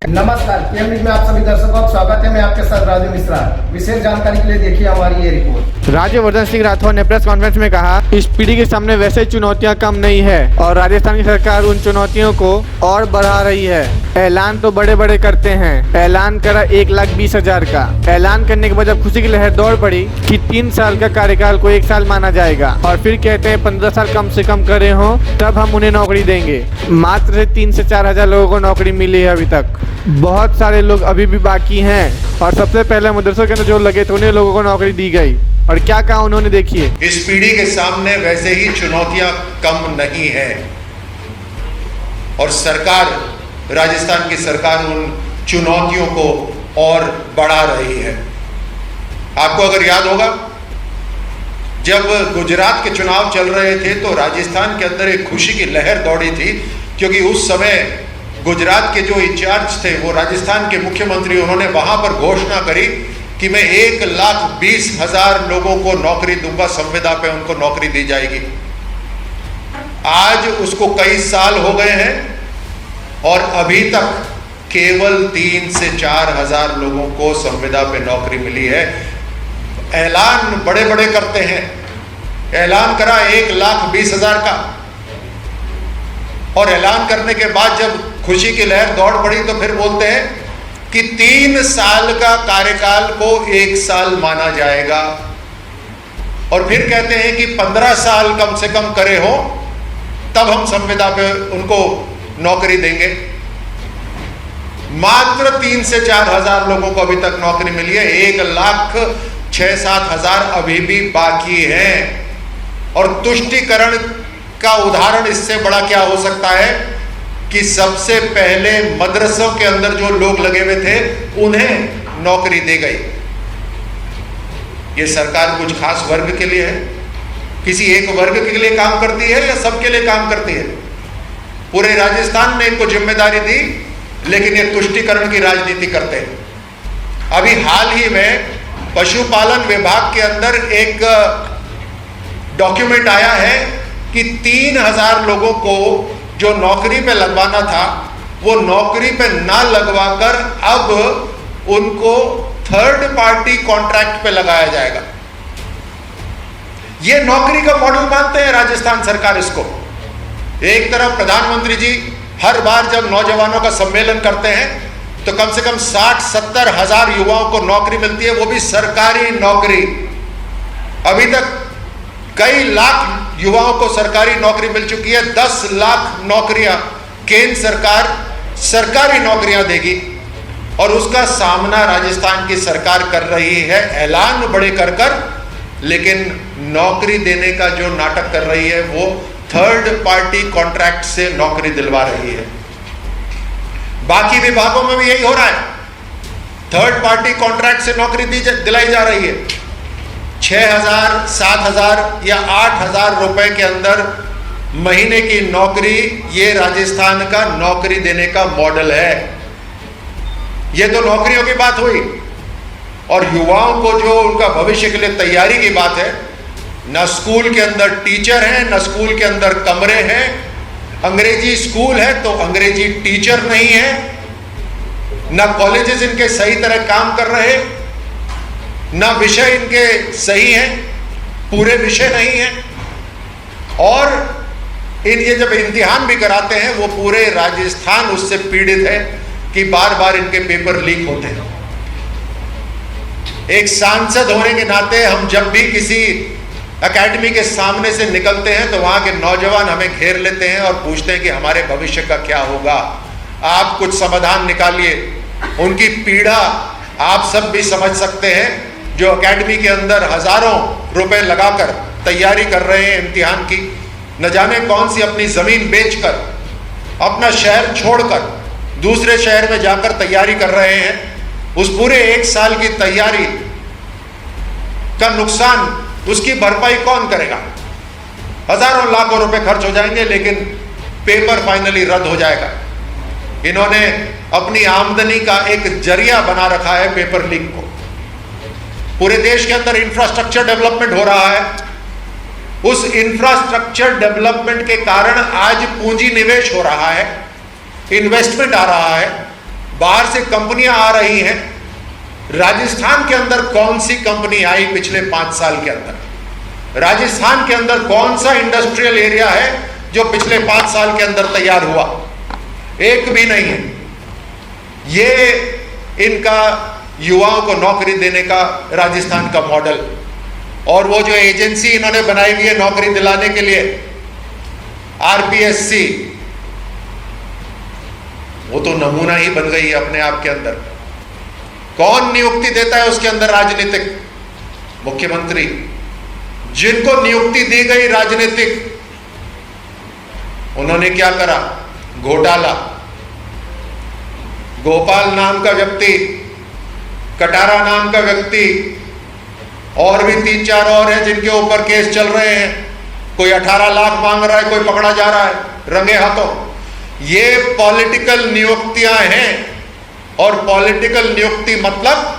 नमस्कार, PM news में आप सभी दर्शकों का स्वागत है। मैं आपके साथ राजू मिश्रा। विशेष जानकारी के लिए देखिए हमारी ये रिपोर्ट। राज्यवर्धन सिंह राठौर ने प्रेस कॉन्फ्रेंस में कहा, इस पीढ़ी के सामने वैसे चुनौतियां कम नहीं है और राजस्थान की सरकार उन चुनौतियों को और बढ़ा रही है। ऐलान तो बड़े बड़े करते हैं। ऐलान करा 1,20,000 का। ऐलान करने के बाद जब खुशी की लहर दौड़ पड़ी कि 3 साल का कार्यकाल को 1 साल माना जाएगा और फिर कहते हैं 15 साल कम से कम करे हों तब हम उन्हें नौकरी देंगे। मात्र 3 से 4 हजार लोगों को नौकरी मिली है अभी तक। बहुत सारे लोग अभी भी बाकी हैं और सबसे पहले मदरसों के अंदर जो लगे थे उन्हें लोगों को नौकरी दी गई। और क्या कहा उन्होंने, देखिए। इस पीढ़ी के सामने वैसे ही चुनौतियां कम नहीं है और सरकार, राजस्थान की सरकार उन चुनौतियों को और बढ़ा रही है। आपको अगर याद होगा, जब गुजरात के चुनाव चल रहे थे तो राजस्थान के अंदर एक खुशी की लहर दौड़ी थी, क्योंकि उस समय गुजरात के जो इंचार्ज थे वो राजस्थान के मुख्यमंत्री, उन्होंने वहां पर घोषणा करी कि मैं 1,20,000 लोगों को नौकरी दूंगा, संविदा पे उनको नौकरी दी जाएगी। आज उसको कई साल हो गए हैं और अभी तक केवल 3 से 4 हजार लोगों को संविदा पे नौकरी मिली है। ऐलान बड़े बड़े करते हैं। ऐलान करा 1,20,000 का और ऐलान करने के बाद जब खुशी की लहर दौड़ पड़ी तो फिर बोलते हैं कि 3 साल का कार्यकाल को 1 साल माना जाएगा और फिर कहते हैं कि 15 साल कम से कम करे हो तब हम संविदा पे उनको नौकरी देंगे। मात्र 3 से 4 हजार लोगों को अभी तक नौकरी मिली है। 1,06,000-7 हजार अभी भी बाकी है। और तुष्टीकरण का उदाहरण इससे बड़ा क्या हो सकता है कि सबसे पहले मदरसों के अंदर जो लोग लगे हुए थे उन्हें नौकरी दी गई। ये सरकार कुछ खास वर्ग के लिए है, किसी एक वर्ग के लिए काम करती है या सबके लिए काम करती है? पूरे राजस्थान ने इनको जिम्मेदारी दी, लेकिन ये तुष्टीकरण की राजनीति करते हैं। अभी हाल ही में पशुपालन विभाग के अंदर एक डॉक्यूमेंट आया है कि 3,000 लोगों को जो नौकरी पे लगवाना था वो नौकरी पे ना लगवाकर अब उनको थर्ड पार्टी कॉन्ट्रैक्ट पे लगाया जाएगा। ये नौकरी का मॉडल मानते हैं राजस्थान सरकार इसको। एक तरफ प्रधानमंत्री जी हर बार जब नौजवानों का सम्मेलन करते हैं तो कम से कम 60-70 हजार युवाओं को नौकरी मिलती है, वो भी सरकारी नौकरी। अभी तक कई लाख युवाओं को सरकारी नौकरी मिल चुकी है। 10 लाख नौकरियां केंद्र सरकार सरकारी नौकरियां देगी और उसका सामना राजस्थान की सरकार कर रही है ऐलान बड़े कर कर, लेकिन नौकरी देने का जो नाटक कर रही है वो थर्ड पार्टी कॉन्ट्रैक्ट से नौकरी दिलवा रही है। बाकी विभागों में भी यही हो रहा है, थर्ड पार्टी कॉन्ट्रैक्ट से नौकरी दिलाई जा रही है। 6,000, 7,000 या 8,000 रुपए के अंदर महीने की नौकरी, ये राजस्थान का नौकरी देने का मॉडल है। ये तो नौकरियों की बात हुई। और युवाओं को जो उनका भविष्य के लिए तैयारी की बात है, न स्कूल के अंदर टीचर हैं, न स्कूल के अंदर कमरे हैं। अंग्रेजी स्कूल है तो अंग्रेजी टीचर नहीं है, न कॉलेजेस इनके सही तरह काम कर रहे, न विषय इनके सही हैं, पूरे विषय नहीं हैं। और ये जब इम्तिहान भी कराते हैं वो पूरे राजस्थान उससे पीड़ित है कि बार बार इनके पेपर लीक होते हैं। एक सांसद होने के नाते हम जब भी किसी एकेडमी के सामने से निकलते हैं तो वहां के नौजवान हमें घेर लेते हैं और पूछते हैं कि हमारे भविष्य का क्या होगा, आप कुछ समाधान निकालिए। उनकी पीड़ा आप सब भी समझ सकते हैं, जो एकेडमी के अंदर हजारों रुपए लगाकर तैयारी कर रहे हैं इम्तिहान की, न जाने कौन सी अपनी जमीन बेचकर, अपना शहर छोड़कर दूसरे शहर में जाकर तैयारी कर रहे हैं। उस पूरे 1 साल की तैयारी का नुकसान, उसकी भरपाई कौन करेगा? हजारों लाखों रुपए खर्च हो जाएंगे, लेकिन पेपर फाइनली रद्द हो जाएगा। इन्होंने अपनी आमदनी का एक जरिया बना रखा है पेपर लीक को। पूरे देश के अंदर इंफ्रास्ट्रक्चर डेवलपमेंट हो रहा है, उस इंफ्रास्ट्रक्चर डेवलपमेंट के कारण आज पूंजी निवेश हो रहा है, इन्वेस्टमेंट आ रहा है, बाहर से कंपनियां आ रही हैं। राजस्थान के अंदर कौन सी कंपनी आई पिछले 5 साल के अंदर? राजस्थान के अंदर कौन सा इंडस्ट्रियल एरिया है जो पिछले 5 साल के अंदर तैयार हुआ? एक भी नहीं है। ये इनका युवाओं को नौकरी देने का राजस्थान का मॉडल, और वो जो एजेंसी इन्होंने बनाई हुई है नौकरी दिलाने के लिए, आरपीएससी, वो तो नमूना ही बन गई है अपने आप के अंदर। कौन नियुक्ति देता है उसके अंदर? राजनीतिक मुख्यमंत्री। जिनको नियुक्ति दी गई राजनीतिक, उन्होंने क्या करा? घोटाला। गोपाल नाम का व्यक्ति, कटारा नाम का व्यक्ति, और भी 3-4 और हैं जिनके ऊपर केस चल रहे हैं। कोई 18 लाख मांग रहा है, कोई पकड़ा जा रहा है रंगे हाथों। ये पॉलिटिकल नियुक्तियां हैं, और पॉलिटिकल नियुक्ति मतलब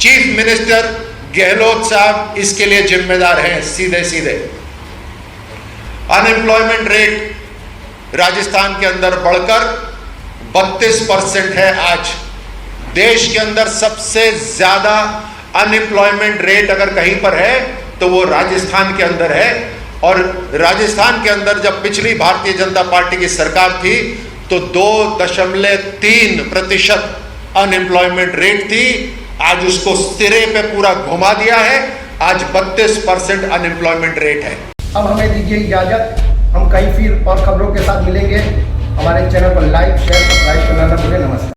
चीफ मिनिस्टर गहलोत साहब इसके लिए जिम्मेदार हैं सीधे सीधे। अनएम्प्लॉयमेंट रेट राजस्थान के अंदर बढ़कर 32% है। आज देश के अंदर सबसे ज्यादा अनएम्प्लॉयमेंट रेट अगर कहीं पर है तो वो राजस्थान के अंदर है। और राजस्थान के अंदर जब पिछली भारतीय जनता पार्टी की सरकार थी तो 2.3% अनएम्प्लॉयमेंट रेट थी। आज उसको सिरे पे पूरा घुमा दिया है। आज 32% अनएम्प्लॉयमेंट रेट है। अब हमें दीजिए इजाजत, हम कहीं फिर और खबरों के साथ मिलेंगे। हमारे चैनल पर लाइक, शेयर, सब्सक्राइब करना न भूलें। नमस्कार।